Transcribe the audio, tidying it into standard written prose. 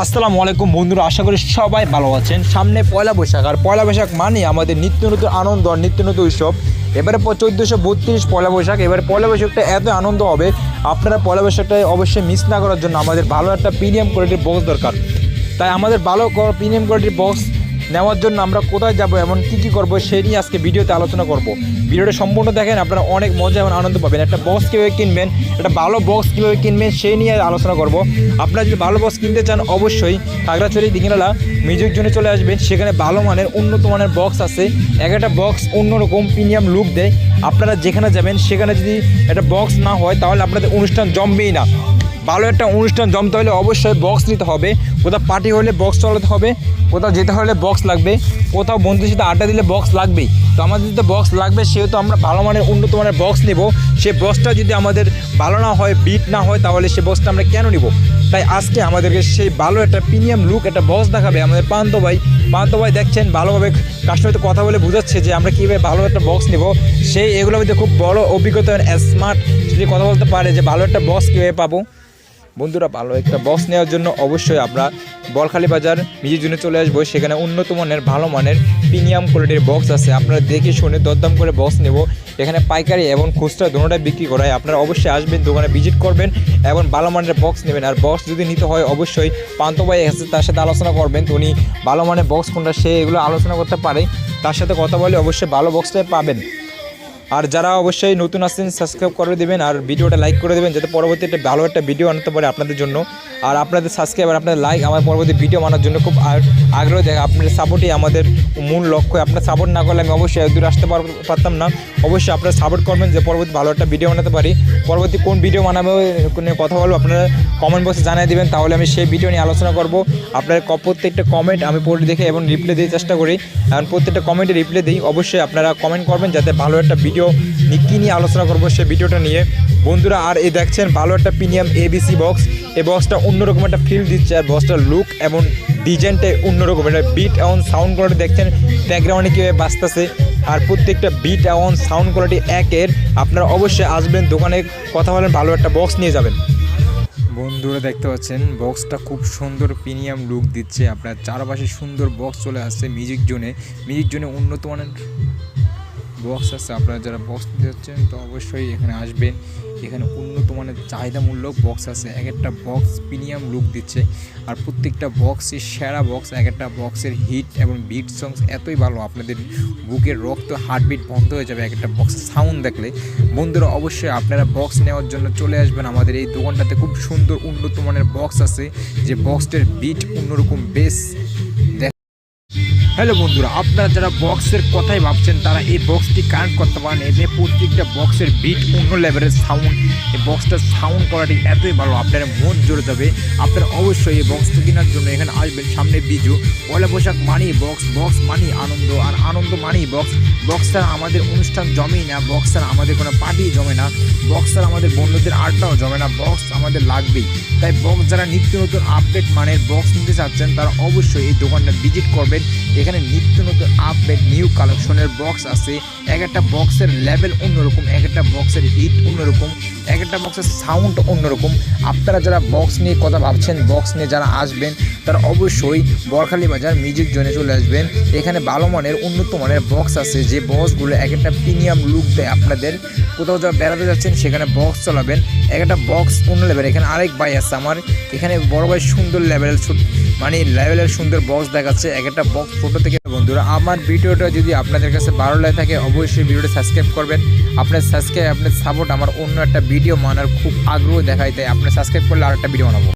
আসসালামু আলাইকুম বন্ধুরা, আশা করি সবাই ভালো আছেন। সামনে পয়লা বৈশাখ, আর পয়লা বৈশাখ মানে আমাদের নিত্য নতুন আনন্দ আর নিত্য নতুন উৎসব। এবারে 1432 পয়লা বৈশাক। এবারে পয়লা বৈশাখটা এত আনন্দ হবে, আপনারা পয়লা বৈশাখটা অবশ্যই মিস না করার জন্য আমাদের ভালো একটা প্রিমিয়াম কোয়ালিটির বক্স দরকার। তাই আমাদের ভালো প্রিমিয়াম কোয়ালিটির বক্স নেওয়ার জন্য আমরা কোথায় যাব এবং কী করবো সেই নিয়ে আজকে ভিডিওতে আলোচনা করব। ভিডিওটা সম্পূর্ণ দেখেন, আপনারা অনেক মজা এবং আনন্দ পাবেন। একটা বক্স কীভাবে কিনবেন, একটা ভালো বক্স কীভাবে কিনবেন সেই নিয়ে আলোচনা করব। আপনারা যদি ভালো বক্স কিনতে চান অবশ্যই খাগড়াছড়ি দিঘিনালা মিউজিক জোনে চলে আসবেন। সেখানে ভালো মানের উন্নত মানের বক্স আছে। একটা বক্স অন্যরকম প্রিমিয়াম লুক দেয়। আপনারা যেখানে যাবেন সেখানে যদি একটা বক্স না হয় তাহলে আপনাদের অনুষ্ঠান জমবেই না। ভালো একটা অনুষ্ঠান জমতে হলে অবশ্যই বক্স নিতে হবে। কোথাও পার্টি হলে বক্স চালাতে হবে, কোথাও যেতে হলে বক্স লাগবে, কোথাও বন্ধুদের সাথে আড্ডা দিলে বক্স লাগবেই। তো আমাদের যদি বক্স লাগবে সেহেতু আমরা ভালো মানের উন্নত মানের বক্স নেব। সেই বক্সটা যদি আমাদের ভালো না হয়, বিট না হয়, তাহলে সেই বক্সটা আমরা কেন নিব? তাই আজকে আমাদেরকে সেই ভালো একটা প্রিমিয়াম লুক একটা বক্স দেখাবে আমাদের পান্ত ভাই দেখছেন ভালোভাবে কাস্টমারের সাথে কথা বলে বোঝাচ্ছে যে আমরা কীভাবে ভালো একটা বক্স নেব। সেই এগুলোর মধ্যে খুব বড় অভিজ্ঞতা স্মার্ট যদি কথা বলতে পারে যে ভালো একটা বক্স কীভাবে পাবো। বন্ধুরা, ভালো একটা বক্স নেওয়ার জন্য অবশ্যই আমরা বলখালি বাজার মিউজিক জোনে চলে আসবো। সেখানে উন্নত মানের ভালো মানের প্রিমিয়াম কোয়ালিটির বক্স আছে। আপনারা দেখে শুনে দরদাম করে বক্স নেব। এখানে পাইকারি এবং খুচরা দুটোটাই বিক্রি করা হয়। আপনারা অবশ্যই আসবেন, দোকানে ভিজিট করবেন এবং ভালো মানের বক্স নেবেন। আর বক্স যদি নিতে হয় অবশ্যই পান্ত ভাই আছে, তার সাথে আলোচনা করবেন। তো উনি ভালো মানের বক্স কোনটা সে এগুলো আলোচনা করতে পারে, তার সাথে কথা বলে অবশ্যই ভালো বক্সটাই পাবেন। আর যারা অবশ্যই নতুন আসছেন সাবস্ক্রাইব করে দেবেন আর ভিডিওটা লাইক করে দেবেন, যাতে পরবর্তীতে ভালো একটা ভিডিও আনতে পারে আপনাদের জন্য। আর আপনাদের সাবস্ক্রাইব আর আপনাদের লাইক আমার পরবর্তী ভিডিও বানানোর জন্য খুব আগ্রহ দেখে। আপনাদের সাপোর্টই আমাদের মূল লক্ষ্য। আপনার সাপোর্ট না করলে আমি অবশ্যই দূরে আসতে পারতাম না। অবশ্যই আপনারা সাপোর্ট করবেন যে পরবর্তী ভালো একটা ভিডিও বানাতে পারি। পরবর্তী কোন ভিডিও বানাবো, কোন কথা বলবো, আপনারা কমেন্ট বক্সে জানিয়ে দেবেন, তাহলে আমি সেই ভিডিও নিয়ে আলোচনা করব। আপনার প্রত্যেকটা কমেন্ট আমি পড়ে দেখে এবং রিপ্লাই দিতে চেষ্টা করি, এবং প্রত্যেকটা কমেন্টে রিপ্লাই দিই। অবশ্যই আপনারা কমেন্ট করবেন যাতে ভালো একটা ভিডিও কী নিয়ে আলোচনা করবো সেই ভিডিওটা নিয়ে। বন্ধুরা, আর এই দেখছেন ভালো একটা প্রিমিয়াম এবিসি বক্স। এই বক্সটা অন্যরকম একটা ফিল দিচ্ছে, আর বক্সটার লুক এবং ডিজাইনটাই অন্যরকম। এটা বিট এবং সাউন্ড কোয়ালিটি দেখছেন ব্যাকগ্রাউন্ডে কীভাবে বাজতেছে, আর প্রত্যেকটা বিট এবং সাউন্ড কোয়ালিটি একের। আপনারা অবশ্যই আসবেন, দোকানে কথা বলেন, ভালো একটা বক্স নিয়ে যাবেন। বন্ধুরা, দেখতে পাচ্ছেন বক্সটা খুব সুন্দর প্রিমিয়াম লুক দিচ্ছে। আপনার চারপাশে সুন্দর বক্স চলে আসছে মিউজিক জোনে উন্নত মানের বক্স আছে। আপনারা যারা বক্স নিতে যাচ্ছেন তো অবশ্যই এখানে আসবেন। এখানে উন্নত মানের চাহিদামূলক বক্স আছে। এক একটা বক্স প্রিমিয়াম লুক দিচ্ছে, আর প্রত্যেকটা বক্সের সেরা বক্স। এক একটা বক্সের হিট এবং বিট সংস এতই ভালো, আপনাদের বুকের রক্ত হার্টবিট বন্ধ হয়ে যাবে এক একটা বক্সের সাউন্ড দেখলে। বন্ধুরা, অবশ্যই আপনারা বক্স নেওয়ার জন্য চলে আসবেন আমাদের এই দোকানটাতে। খুব সুন্দর উন্নত মানের বক্স আছে, যে বক্সটার বিট অন্যরকম বেস। হ্যালো বন্ধুরা, আপনারা যারা বক্সের কথাই ভাবছেন তারা এই বক্সটি কানেক্ট করতে পারেন। এতে প্রত্যেকটা বক্সের বিট অন্য লেভেলের সাউন্ড। এই বক্সটার সাউন্ড কোয়ালিটি এতই ভালো, আপনারা মন জুড়ে যাবে। আপনারা অবশ্যই এই বক্সটা কেনার জন্য এখানে আসবেন। সামনে বিজু, পয়লা বৈশাখ মানেই বক্স, বক্স মানেই আনন্দ, আর আনন্দ মানেই বক্স। বক্স ছাড়া আমাদের অনুষ্ঠান জমেই না, বক্স ছাড়া আমাদের কোনো পার্টি জমে না, বক্স ছাড়া আমাদের বন্ধুদের আড্ডাও জমে না। বক্স আমাদের লাগবেই। তাই বক্স যারা নিত্য নতুন আপডেট মানের বক্স নিতে চাচ্ছেন তারা অবশ্যই এই দোকানটা ভিজিট করবেন। এখানে নিত্য নতুন আপডেট নিউ কালেকশনের বক্স আছে। এক একটা বক্সের লেভেল অন্যরকম, এক একটা বক্সের হিট অন্যরকম, এক একটা বক্সের সাউন্ড অন্যরকম। আপনারা যারা বক্স নিয়ে কথা ভাবছেন, বক্স নিয়ে যারা আসবেন তারা অবশ্যই বলখালি বাজার মিউজিক জোনে চলে আসবেন। এখানে ভালো মানের উন্নত মানের বক্স আছে, যে বক্সগুলো এক একটা প্রিমিয়াম লুক দেয়। আপনাদের কোথাও যা বেড়াতে যাচ্ছেন সেখানে বক্স চালাবেন, এক একটা বক্স অন্য লেভেল। এখানে আরেক ভাই আছে আমার, এখানে বড় ভাই সুন্দর লেভেলের সুন্দর বক্স দেখাচ্ছে। এক একটা বক্স ছোটো থেকে। বন্ধুরা, আমার ভিডিওটা যদি আপনাদের কাছে ভালো লাগে থাকে অবশ্যই ভিডিওটা সাবস্ক্রাইব করবেন। আপনার সাবস্ক্রাইব, আপনার সাপোর্ট আমার অন্য একটা ভিডিও বানানোর খুব আগ্রহ দেখায়। তাই আপনি সাবস্ক্রাইব করলে আর একটা ভিডিও বানাবো।